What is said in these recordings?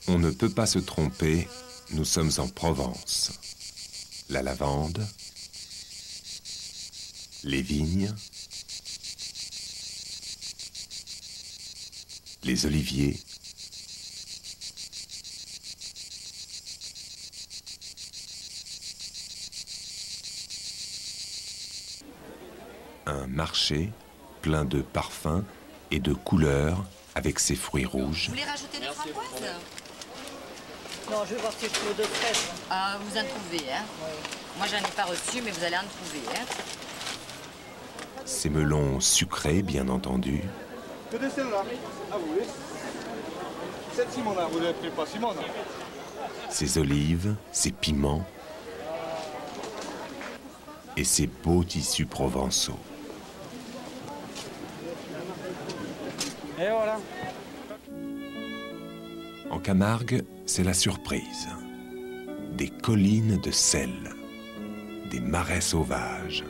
On ne peut pas se tromper, nous sommes en Provence. La lavande, les vignes, les oliviers, un marché plein de parfums et de couleurs avec ses fruits rouges. Vous voulez rajouter des framboises? Non, je vais voir si je trouve d'autres fraises. Ah, vous en trouvez, hein? Oui. Moi, j'en ai pas reçu, mais vous allez en trouver, hein? Ces melons sucrés, bien entendu. Que de celle-là. Ah, vous voulez? Cette Simone-là, vous ne pas Simone. Ces olives, ces piments et ces beaux tissus provençaux. Et voilà. En Camargue, c'est la surprise. Des collines de sel, des marais sauvages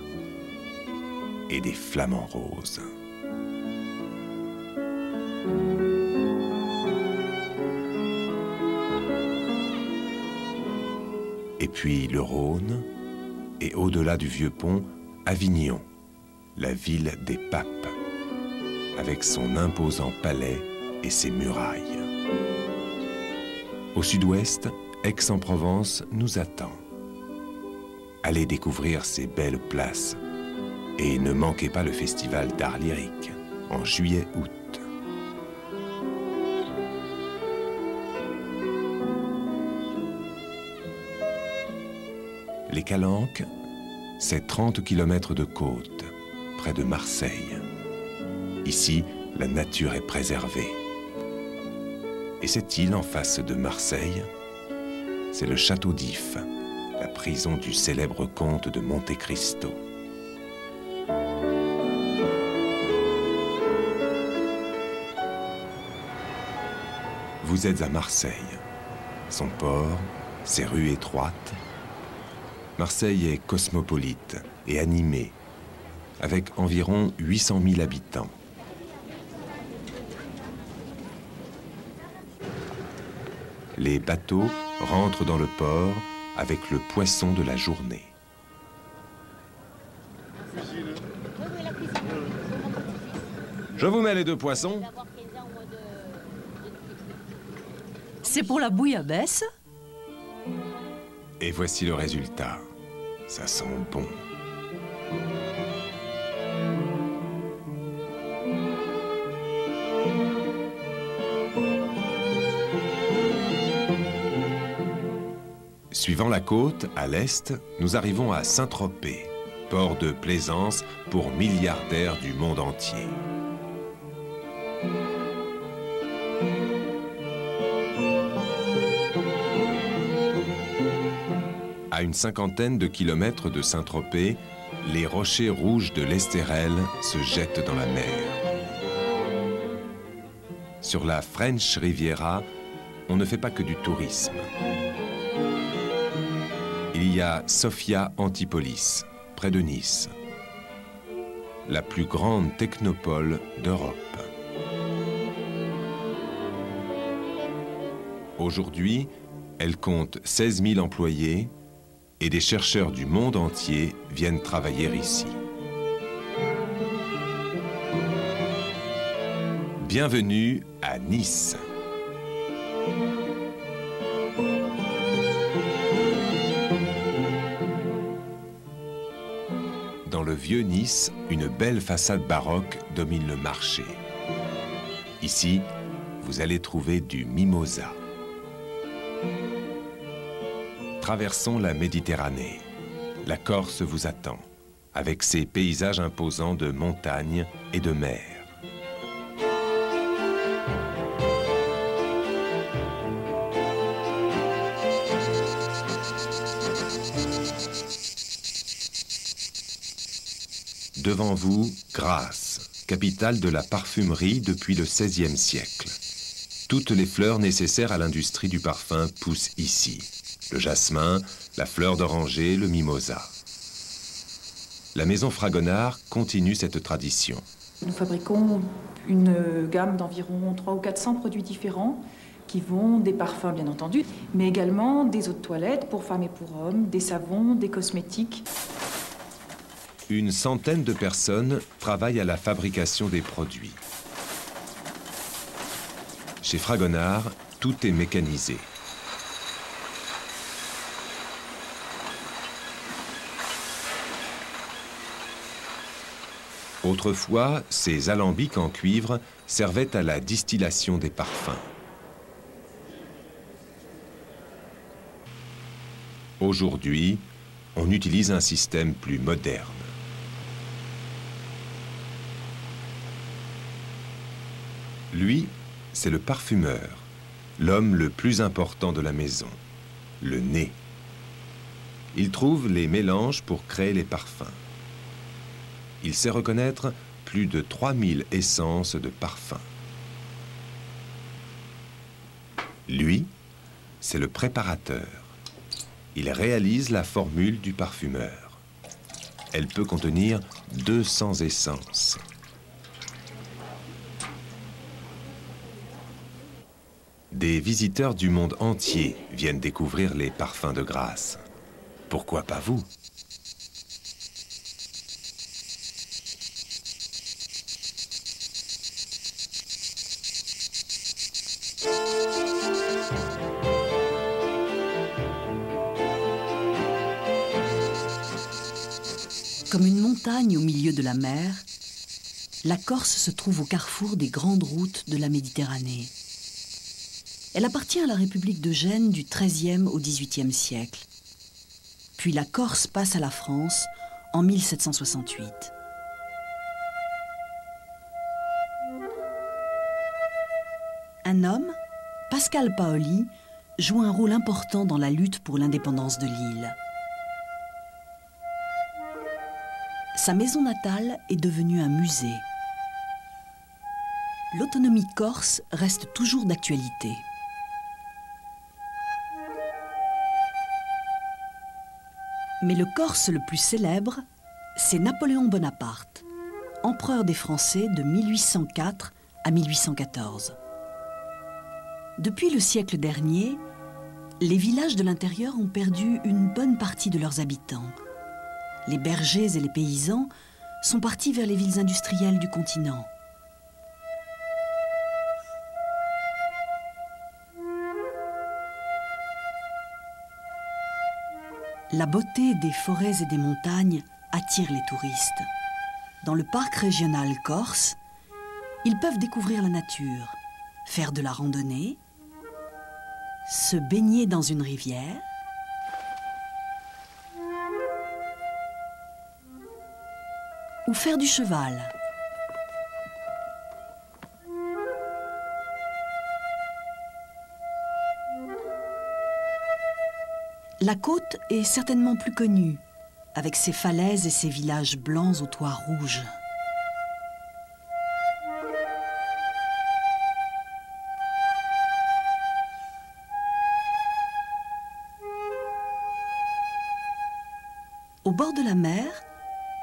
et des flamants roses. Et puis le Rhône, et au-delà du vieux pont, Avignon, la ville des papes, avec son imposant palais et ses murailles. Au sud-ouest, Aix-en-Provence nous attend. Allez découvrir ces belles places et ne manquez pas le festival d'art lyrique en juillet-août. Les Calanques, c'est 30 km de côte, près de Marseille. Ici, la nature est préservée. Et cette île en face de Marseille, c'est le château d'If, la prison du célèbre comte de Monte Cristo. Vous êtes à Marseille, son port, ses rues étroites. Marseille est cosmopolite et animée, avec environ 800 000 habitants. Les bateaux rentrent dans le port avec le poisson de la journée. Je vous mets les 2 poissons. C'est pour la bouillabaisse. Et voici le résultat. Ça sent bon. Suivant la côte, à l'est, nous arrivons à Saint-Tropez, port de plaisance pour milliardaires du monde entier. À une 50aine de kilomètres de Saint-Tropez, les rochers rouges de l'Estérel se jettent dans la mer. Sur la French Riviera, on ne fait pas que du tourisme. Il y a Sophia Antipolis, près de Nice, la plus grande technopole d'Europe. Aujourd'hui, elle compte 16 000 employés et des chercheurs du monde entier viennent travailler ici. Bienvenue à Nice. Dans le vieux Nice, une belle façade baroque domine le marché. Ici, vous allez trouver du mimosa. Traversons la Méditerranée. La Corse vous attend, avec ses paysages imposants de montagnes et de mer. Devant vous, Grasse, capitale de la parfumerie depuis le XVIe siècle. Toutes les fleurs nécessaires à l'industrie du parfum poussent ici. Le jasmin, la fleur d'oranger, le mimosa. La maison Fragonard continue cette tradition. Nous fabriquons une gamme d'environ 300 ou 400 produits différents qui vont des parfums bien entendu, mais également des eaux de toilette pour femmes et pour hommes, des savons, des cosmétiques. Une centaine de personnes travaillent à la fabrication des produits. Chez Fragonard, tout est mécanisé. Autrefois, ces alambics en cuivre servaient à la distillation des parfums. Aujourd'hui, on utilise un système plus moderne. Lui, c'est le parfumeur, l'homme le plus important de la maison, le nez. Il trouve les mélanges pour créer les parfums. Il sait reconnaître plus de 3000 essences de parfums. Lui, c'est le préparateur. Il réalise la formule du parfumeur. Elle peut contenir 200 essences. Des visiteurs du monde entier viennent découvrir les parfums de Grasse. Pourquoi pas vous ? Comme une montagne au milieu de la mer, la Corse se trouve au carrefour des grandes routes de la Méditerranée. Elle appartient à la République de Gênes du XIIIe au XVIIIe siècle. Puis la Corse passe à la France en 1768. Un homme, Pascal Paoli, joue un rôle important dans la lutte pour l'indépendance de l'île. Sa maison natale est devenue un musée. L'autonomie corse reste toujours d'actualité. Mais le Corse le plus célèbre, c'est Napoléon Bonaparte, empereur des Français de 1804 à 1814. Depuis le siècle dernier, les villages de l'intérieur ont perdu une bonne partie de leurs habitants. Les bergers et les paysans sont partis vers les villes industrielles du continent. La beauté des forêts et des montagnes attire les touristes. Dans le parc régional corse, ils peuvent découvrir la nature, faire de la randonnée, se baigner dans une rivière, ou faire du cheval. La côte est certainement plus connue, avec ses falaises et ses villages blancs aux toits rouges. Au bord de la mer,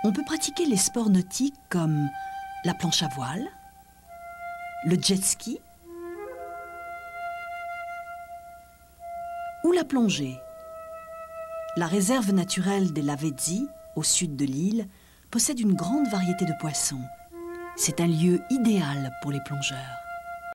on peut pratiquer les sports nautiques comme la planche à voile, le jet ski ou la plongée. La réserve naturelle des Lavezzi, au sud de l'île, possède une grande variété de poissons. C'est un lieu idéal pour les plongeurs.